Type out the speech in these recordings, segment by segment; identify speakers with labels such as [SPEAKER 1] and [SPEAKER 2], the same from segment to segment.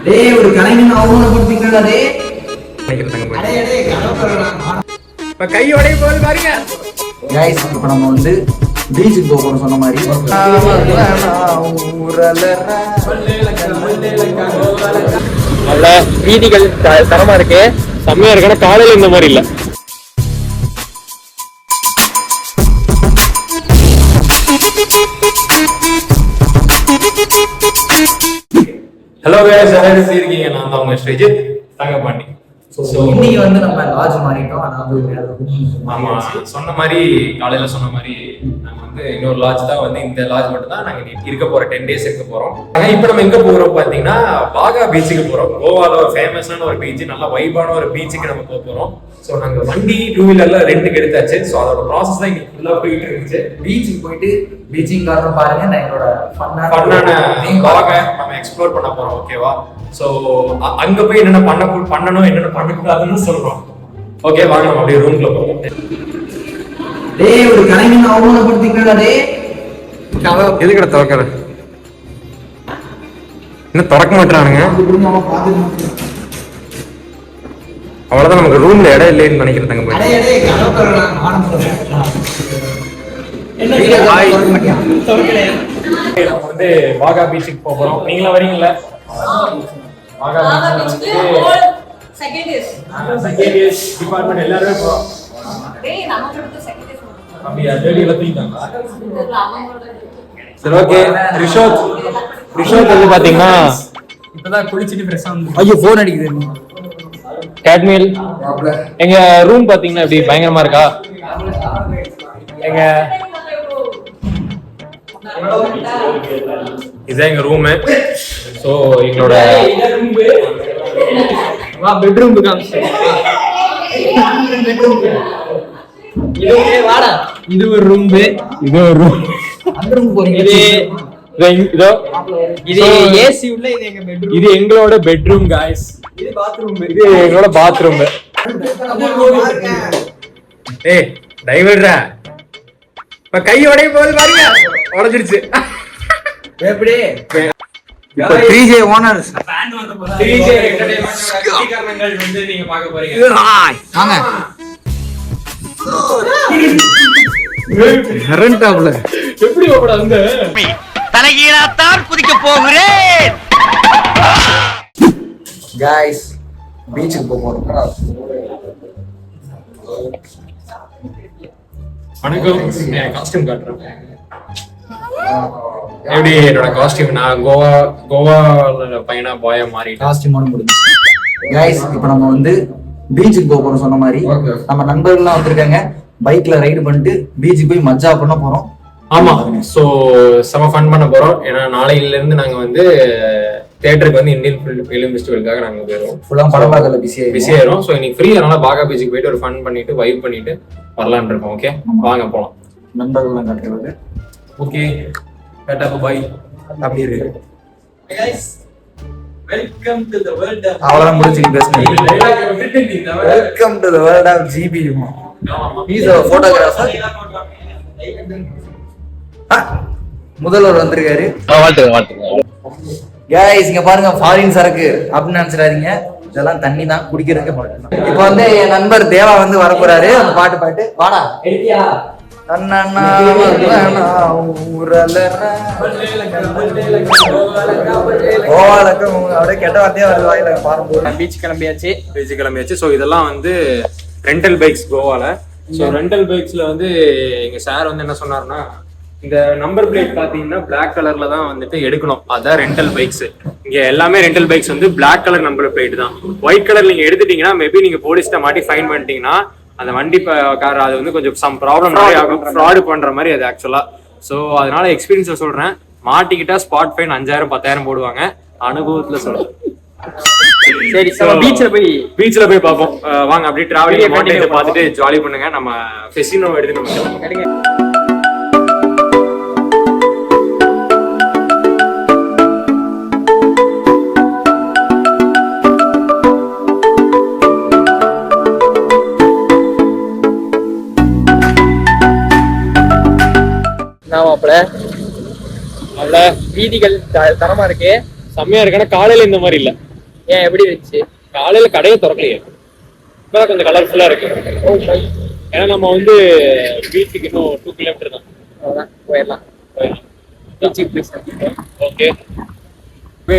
[SPEAKER 1] டேய் ஒரு கலைஞன் அவமானப்படுத்திக்கடா டேய்.
[SPEAKER 2] இப்ப கையோடய போது பாருங்க
[SPEAKER 1] गाइस இப்போ நம்ம வந்து பீச்சுக்கு போறோம் சொன்ன மாதிரி.
[SPEAKER 2] நல்ல வீதிகள் தரமா இருக்கு, செம்மையா இருக்கு. காலையில இந்த மாதிரி இல்ல. ஹலோ गाइस, எல்லாரும் எப்படி இருக்கீங்க? நான் தான் உங்க ஸ்ரீஜித் தங்கபாண்டி.
[SPEAKER 1] இன்னைக்கு வந்து நம்ம லாட்ஜ் மாறிட்டோம். அதாவது
[SPEAKER 2] ஆமா, சொன்ன மாதிரி காலையில சொன்ன மாதிரி நாங்க வந்து இன்னொரு லாட்ஜ் தான் வந்து, இந்த லாட்ஜ் மட்டும் தான் நாங்க இருக்க போறோம். 10 days இருக்க போறோம். இப்போ நம்ம எங்க போறோம் பாத்தீங்கன்னா பாகா பீச்சுக்கு போறோம். கோவால ஒரு ஃபேமஸான ஒரு பீச், நல்ல வைபான ஒரு பீச்சுக்கு நம்ம போறோம். ஸோ நாங்க வண்டி 2 வீலர்ல ரெண்டுக்கு எடுத்தாச்சு. ஸோ அதோட ப்ராசஸ் தான் இன்னைக்கு ஃபுல்லா போயிட்டு இருந்துச்சு.
[SPEAKER 1] பீச்சுக்கு போயிட்டு பீச்சிங் காரணம் பாருங்க. நான் என்னோட
[SPEAKER 2] ஃபன்னான பாகா நம்ம எக்ஸ்ப்ளோர் பண்ண போறோம். ஓகேவா? ஸோ அங்க போய் என்னென்ன பண்ணணும் என்னென்ன பண்ணக்கூடாதுன்னு சொல்றோம். ஓகே, வாங்க நம்ம அப்படியே ரூம்ல போவோம்.
[SPEAKER 1] டேய் ஒரு கலைஞன் அவமானப்படுத்திக்கடா டேய்.
[SPEAKER 2] எதுக்கட திறக்கற? இன்னும் திறக்க மாட்டானுங்க. அவ்வளவுதான், நமக்கு ரூம்ல இடம் இல்லைன்னு நினைக்கிறேன். நம்ம வந்து பாகா பீச்சுக்கு போறோம். நீங்களும் வரீங்களா? பாகா பீச் செகண்ட் இயர்ஸ் டிபார்ட்மெண்ட் எல்லாரும் போறோம். டேய் நம்ம கிட்ட செகண்ட் இயர்ஸ் அப்படியே டெய்லி லத்திட்டாங்க. சரி, ஓகே. ரிஷோத் வந்து பாத்தீங்கன்னா இப்பதான் குளிச்சிட்டு ஃப்ரெஷ்ஷா வந்து.
[SPEAKER 1] ஐயோ ஃபோன் அடிக்குது.
[SPEAKER 2] கேட்மில் எங்க ரூம் பாத்தீங்கன்னா எப்படி பயங்கரமா இருக்கா? எங்க இதுதான் எங்க ரூம். சோ எங்களோட பெட்ரூம் இது ஒரு ரூம். இது ஒரு ரூம்.
[SPEAKER 1] அந்த ரூம் போறீங்க.
[SPEAKER 2] இதோ
[SPEAKER 1] இது ஏசி உள்ள. இது எங்க பெட்ரூம்.
[SPEAKER 2] இது எங்களோட பெட்ரூம் गाइस.
[SPEAKER 1] இது பாத்ரூம்.
[SPEAKER 2] இது எங்களோட பாத்ரூம். ஏய் டைவர்டா, இப்ப கை உடைய போது பாருங்க, உடைஞ்சிருச்சு.
[SPEAKER 1] எப்படி 3J ஓனர்ஸ்
[SPEAKER 2] 3J என்டர்டெயின்மென்ட் சீக்கிரங்கள் வந்து நீங்க பார்க்க போறீங்க.
[SPEAKER 1] வாங்க. கரண்டாப்ல
[SPEAKER 2] எப்படி ஓபட வந்து
[SPEAKER 3] தலைகீழாத்தான் குதிக்க போகிறேன்.
[SPEAKER 1] गाइस பீச்சுக்கு போறோம்.
[SPEAKER 2] வணக்கம், காஸ்டியூம் காட்டுறேன். எப்படி என்னோட காஸ்டியூம்? நான் கோவால பையனா பாயா மாறி
[SPEAKER 1] காஸ்டியூமோட முடிஞ்சுச்சு. गाइस இப்போ நம்ம வந்து பீச்சுக்கு போறோம் சொன்ன மாதிரி. நம்ம நண்பர்கள்லாம் வந்திருக்காங்க. பைக்ல ரைடு பண்ணிட்டு பீச்சுக்கு போய் மஜா பண்ண போறோம்.
[SPEAKER 2] ஆமா, சோ செம ஃபன் பண்ண போறோம். ஏன்னா நாளையில இருந்து நாங்க வந்து தியேட்டருக்கு வந்து இந்தியன் ஃபிலிம் ஃபெஸ்டிவலுக்காக நாங்க போயிடுவோம்.
[SPEAKER 1] ஃபுல்லா படம் பார்க்கல பிஸி
[SPEAKER 2] ஆயிரும். சோ இன்னைக்கு ஃப்ரீ, அதனால பாகா பீச்சுக்கு போயிட்டு ஒரு ஃபன் பண்ணிட்டு வைப் பண்ணிட்டு வரலாம்னு இருக்கோம். ஓகே, வாங்க போலாம்.
[SPEAKER 1] நண்பர்கள்லாம் கட்டுறது.
[SPEAKER 2] Okay, tata bye.
[SPEAKER 1] அப்படி இருக்கு.
[SPEAKER 3] Guys, welcome to the world of
[SPEAKER 1] அவ்வளவுதான் முடிச்சுக்கு பேசுறேன். Welcome to the world of GP. He's a photographer. முதல்வர் வந்திருக்காரு. गाइस இங்க பாருங்க, ஃபாரின் சரக்கு அப்படின்னு நினைச்சிடாதீங்க. இதெல்லாம் தண்ணி தான், குடிக்கிறதுக்கு மட்டும். இப்போ வந்து என் நண்பர் தேவா வந்து வர போறாரு. அந்த பாட்டு வாடா எடுத்தியா அப்படியே கெட்ட வார்த்தையா வருது வாயில. பாருங்க,
[SPEAKER 2] பீச் கிளம்பியாச்சு. ஸோ இதெல்லாம் வந்து ரெண்டல் பைக்ஸ் கோவால. ஸோ ரெண்டல் பைக்ஸ்ல வந்து எங்க சார் வந்து என்ன சொன்னாருன்னா, இந்த நம்பர் பிளேட் பாத்தீங்கன்னா பிளாக் கலர்ல தான் வந்துட்டு எடுக்கணும். அதான் ரெண்டல் பைக்ஸ். இங்க எல்லாமே ரெண்டல் பைக்ஸ் வந்து பிளாக் கலர் நம்பர் பிளேட் தான். ஒயிட் கலர் நீங்க எடுத்துட்டீங்கன்னா மேபி நீங்க போலீஸ்ட மாட்டி ஃபைன் பண்ணிட்டீங்கன்னா அந்த வண்டி கார் அது வந்து கொஞ்சம் சம் ப்ராப்ளம் ஆகும், ஃப்ராடு பண்ற மாதிரி அது ஆக்சுவலா. ஸோ அதனால எக்ஸ்பீரியன்ஸ்ல சொல்றேன், மாட்டிக்கிட்டா ஸ்பாட் ஃபைன் 5000 10,000 போடுவாங்க. அனுபவத்துல சொல்றேன்.
[SPEAKER 3] சரி,
[SPEAKER 2] பீச்ல போய் பார்ப்போம். வாங்க அப்படியே டிராவலிங் பார்த்துட்டு ஜாலி பண்ணுங்க. நம்ம ஃபெசினோ எடுத்து நம்ம
[SPEAKER 3] வீதிகள் தரமா இருக்கு,
[SPEAKER 2] செம்மையா இருக்கு. ஆனா காலையில இந்த மாதிரி இல்ல.
[SPEAKER 4] ஏன் எப்படி இருந்துச்சு?
[SPEAKER 2] காலையில கடையை திறக்கலையே, இப்பதான் கொஞ்சம் கலர்ஃபுல்லா இருக்கு. ஏன்னா நம்ம வந்து பீச்சுக்கு இன்னும் 2 கிலோமீட்டர் தான்.
[SPEAKER 4] அவ்வளவுதான், போயிடலாம்.
[SPEAKER 2] ஓகே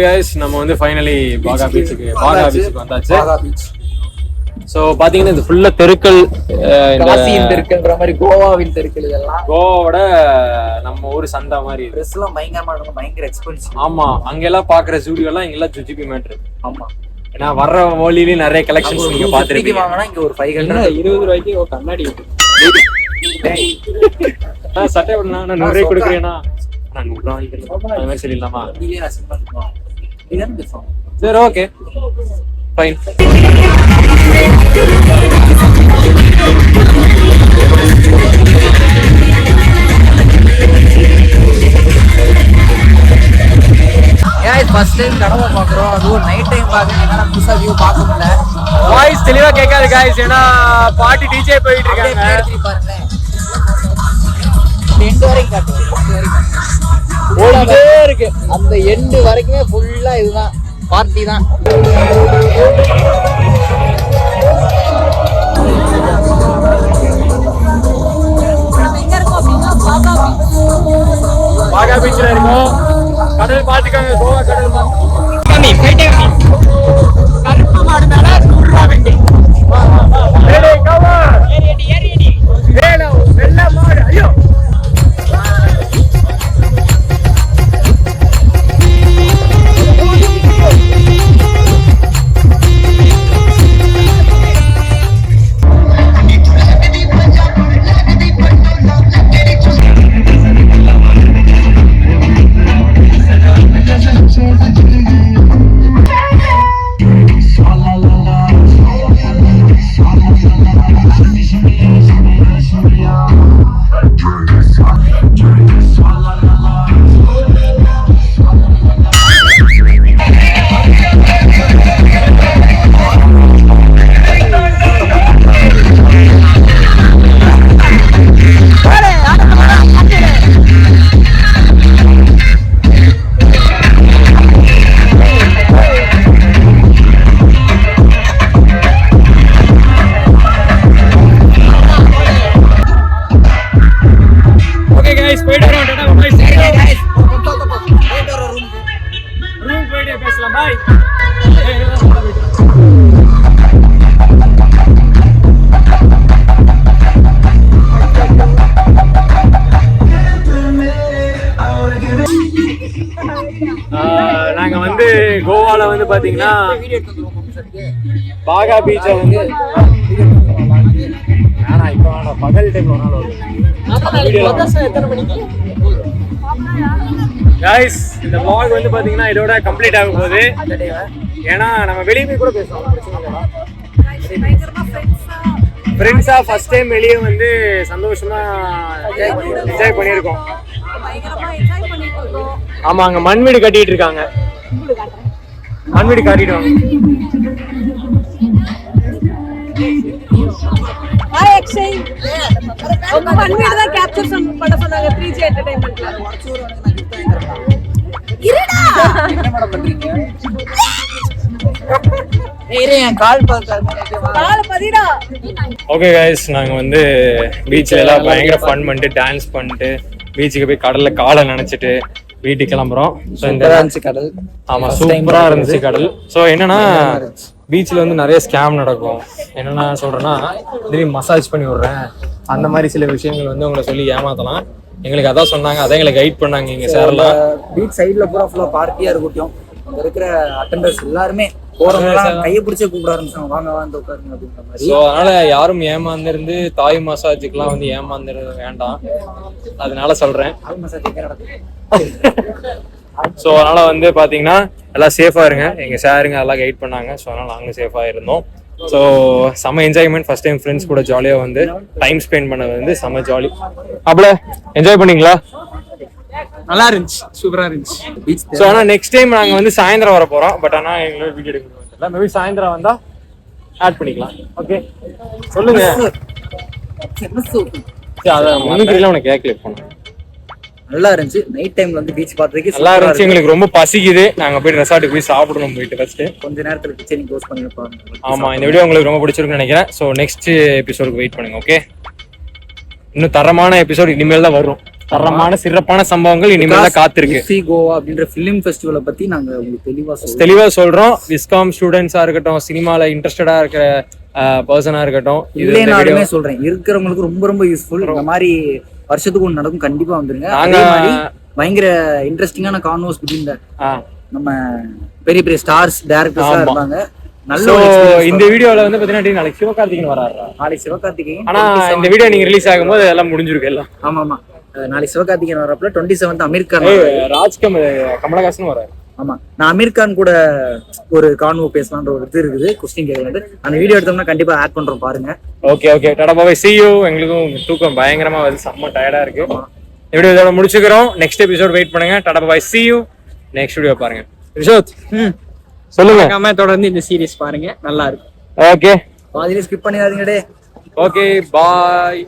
[SPEAKER 2] கைஸ், நம்ம வந்து ஃபைனலி பாகா பீச்சுக்கு வந்தாச்சு. ஸோ பாத்தீங்கன்னா இது ஃபுல்லா தெருக்கள்,
[SPEAKER 1] காசியின் தெருக்கள்ன்ற மாதிரி கோவாவின் தெருக்கள் இதெல்லாம்.
[SPEAKER 2] கோவாவோட நம்ம ஊர் சந்தா மாதிரி.
[SPEAKER 1] ட்ரெஸ் எல்லாம் பயங்கரமா இருக்கும், பயங்கர எக்ஸ்பென்சிவ்.
[SPEAKER 2] ஆமா, அங்கெல்லாம் பாக்குற ஸ்டூடியோ எல்லாம் இங்கெல்லாம் ஜிஜிபி மேட்ரு.
[SPEAKER 1] ஆமா,
[SPEAKER 2] ஏன்னா வர்ற மொழியிலேயே நிறைய கலெக்ஷன்ஸ் நீங்க பாத்துருக்கீங்க.
[SPEAKER 1] வாங்கினா இங்க ஒரு 500
[SPEAKER 4] 20 ரூபாய்க்கு ஒரு கண்ணாடி
[SPEAKER 2] சட்டை விடனா நான் 100 ரூபாய் கொடுக்குறேன்னா நான் 100 ரூபாய் வாங்கிக்கிறேன், அது மாதிரி சொல்லிடலாமா? சரி, ஓகே ஃபைன்.
[SPEAKER 1] ஃபர்ஸ்ட் டைம் கடவை பாக்குறோம், அதுவும் நைட் டைம் பாக்குறேன். புதுசா வியூ பார்க்க முடியல.
[SPEAKER 2] வாய்ஸ் தெளிவா கேட்காது गाइस, ஏன்னா பாட்டி டிஜே போயிட்டு இருக்காங்க.
[SPEAKER 1] பாருங்களேன், எண்ட் வரைக்கும் காட்டுவோம்.
[SPEAKER 2] ஓடிட்டே இருக்கு.
[SPEAKER 1] அந்த எண்டு வரைக்குமே ஃபுல்லா இதுதான், பார்ட்டி தான்.
[SPEAKER 2] பாகா பீச்ல இருக்கோம். கடல் பாத்துக்காங்க, கோவா கடல்
[SPEAKER 4] கம்மி போயிட்டே கருப்பு மாடு மேல 100 ரூபாய் வெட்டி. ஏறியடி
[SPEAKER 2] வேணும் வெள்ள மாடு. ஐயோ, நாங்க வந்து கோவால வந்து பாத்தீங்கன்னா பாகா பீச்சை வந்து இப்போ பகல் டைம்ல ஒரு நாள் गाइस, இந்த vlog வந்து பாத்தீங்கன்னா இதோட கம்ப்ளீட் ஆக போகுது. ஏன்னா நம்ம வெளியே போய் கூட பேசலாம், ஃப்ரெண்ட்ஸா ஃபர்ஸ்ட் டைம் வெளியே வந்து சந்தோஷமா என்ஜாய் பண்ணியிருக்கோம். ஆமா, அங்க மண் வீடு கட்டிட்டு இருக்காங்க. மண் வீடு காட்டிடுவாங்க.
[SPEAKER 5] ஹாய் அக்ஷய், உங்க மண் வீடு தான் கேப்சர் பண்ண சொன்னாங்க 3G என்டர்டெயின்மென்ட்ல. இருடா,
[SPEAKER 1] என்ன மேடம் பண்றீங்க? கால் பதிடா.
[SPEAKER 2] ஓகே गाइस, நாங்க வந்து பீச்ல எல்லாம் பயங்கர ஃபன் பண்ணிட்டு டான்ஸ் பண்ணிட்டு பீச்சுக்கு போய் கடல்ல காலை நனைச்சிட்டு வீட்டுக்கு கிளம்புறோம். ஸோ இந்த
[SPEAKER 1] கடல்,
[SPEAKER 2] ஆமா சூப்பரா இருந்துச்சு கடல். ஸோ என்னன்னா பீச்ல வந்து நிறைய ஸ்கேம் நடக்கும். என்னன்னா சொல்றேன்னா, திடீர்னு மசாஜ் பண்ணி விடுறேன், அந்த மாதிரி சில விஷயங்கள் வந்து உங்களை சொல்லி ஏமாத்தலாம். எங்களுக்கு அதான் சொன்னாங்க, அதான் எங்களை கைட் பண்ணாங்க. இங்க சேரலாம்
[SPEAKER 1] பீச் சைடுல பூரா ஃபுல்லா பார்ட்டியா இருக்கட்டும். அங்க இருக்கிற அட்டெண்டர்ஸ் எல்லாருமே போறவங்க கையை பிடிச்சே கூப்பிட ஆரம்பிச்சாங்க, வாங்க வந்து உட்காருங்க அப்படின்ற மாதிரி.
[SPEAKER 2] ஸோ அதனால யாரும் ஏமாந்துருந்து தாய் மசாஜுக்குலாம் வந்து ஏமாந்துரு வேண்டாம், அதனால சொல்றேன். ஸோ அதனால வந்து பாத்தீங்கன்னா எல்லாம் சேஃபா இருங்க. எங்க சாருங்க எல்லாம் கைட் பண்ணாங்க. ஸோ அதனால நாங்களும் சேஃபா இருந்தோம். ஸோ செம்ம என்ஜாய்மெண்ட். ஃபர்ஸ்ட் டைம் ஃப்ரெண்ட்ஸ் கூட ஜாலியா வந்து டைம் ஸ்பெண்ட் பண்ணது வந்து செம்ம ஜாலி. அப்பல என்ஜாய் பண்ணீங்களா?
[SPEAKER 4] நல்லா இருந்துச்சு, சூப்பரா இருந்துச்சு.
[SPEAKER 2] ஸோ ஆனால் நெக்ஸ்ட் டைம் நாங்கள் வந்து சாயந்தரம் வர போறோம். பட் ஆனால் எங்களோட வீடியோ எடுக்க மேபி சாயந்தரம் வந்தா ஆட் பண்ணிக்கலாம். ஓகே, சொல்லுங்க. சரி, அதை முன்னுக்கு உனக்கு கேட்கல போனேன்.
[SPEAKER 1] நல்லா இருந்துச்சு. நைட் டைம்ல வந்து பீச் பார்த்ததுக்கு
[SPEAKER 2] நல்லா இருந்துச்சு. எங்களுக்கு ரொம்ப பசிக்குது, நாங்க போய் ரெசார்ட்டுக்கு போய் சாப்பிடணும் போயிட்டு ஃபர்ஸ்ட்.
[SPEAKER 1] கொஞ்ச நேரத்துல கிச்சன் க்ளோஸ் பண்ணி வைப்பாங்க.
[SPEAKER 2] ஆமா, இந்த வீடியோ உங்களுக்கு ரொம்ப பிடிச்சிருக்குன்னு நினைக்கிறேன். ஸோ நெக்ஸ்ட் எபிசோடுக்கு வெயிட் பண்ணுங்க. ஓகே, இன்னும் தரமான எபிசோட் இனிமேல் தான் வரும். தரமான சிறப்பான சம்பவங்கள் இனிமேல் தான் காத்திருக்கு.
[SPEAKER 1] சி கோவா அப்படின்ற ஃபிலிம் ஃபெஸ்டிவலை பத்தி நாங்க உங்களுக்கு
[SPEAKER 2] தெளிவா சொல்றோம். விஸ்காம் ஸ்டூடெண்ட்ஸா இருக்கட்டும், சினிமால இன்ட்ரெஸ்டடா இருக்கிற பர்சனா இருக்கட்டும்,
[SPEAKER 1] இல்லைனாலுமே சொல்றேன், இருக்கிறவங்களுக்கு ரொம்ப ரொம்ப யூஸ்ஃபுல். இந்த மாதிரி வருஷத்துக்கு ஒன்று நடக்கும், கண்டிப்பா வந்துருங்க. அதே மாதிரி பயங்கர இன்ட்ரெஸ்டிங்கான கான்வர்ஸ் பிட்வீன் நம்ம பெரிய பெரிய ஸ்டார்ஸ் டைரக்டர்ஸா இருப்பாங்க. நல்ல
[SPEAKER 2] இந்த வீடியோல வந்து பாத்தீங்கன்னா நாளைக்கு சிவகார்த்திகேயன் வராரு.
[SPEAKER 1] நாளைக்கு சிவகார்த்திகேயன்.
[SPEAKER 2] ஆனா இந்த வீடியோ நீங்க ரிலீஸ் ஆகும்போது எல்லாம் முடிஞ்சிருக்கு எல்லாம்.
[SPEAKER 1] ஆமா ஆமா, நாளைக்கு சிவகார்த்திகேயன் வரப்பல 27th அமீர் கான்,
[SPEAKER 2] கமலஹாசன் வராரு.
[SPEAKER 1] ஆமா, நான் அமீர் கான் கூட ஒரு கான்வோ பேசலான்ற ஒரு இது இருக்குது, கொஸ்டின் கேட்கறது. அந்த வீடியோ எடுத்தோம்னா கண்டிப்பா ஆட் பண்றோம், பாருங்க.
[SPEAKER 2] Okay okay, Tata bye, see you. எங்களுக்கும் தூக்கம் பயங்கரமா வருது, செம்ம டயர்டா இருக்கு. இந்த வீடியோ இதோட முடிச்சுக்கிறோம். நெக்ஸ்ட் எபிசோட் வெயிட் பண்ணுங்க. டாடா பாய், see you. நெக்ஸ்ட் வீடியோ பாருங்க. ரிஷோத் சொல்லுங்க.
[SPEAKER 4] தொடர்ந்து இந்த சீரிஸ் பாருங்க, நல்லா இருக்கும்.
[SPEAKER 2] ஓகே,
[SPEAKER 1] பாதியில ஸ்கிப் பண்ணிடாதீங்க.
[SPEAKER 2] ஓகே, பாய்.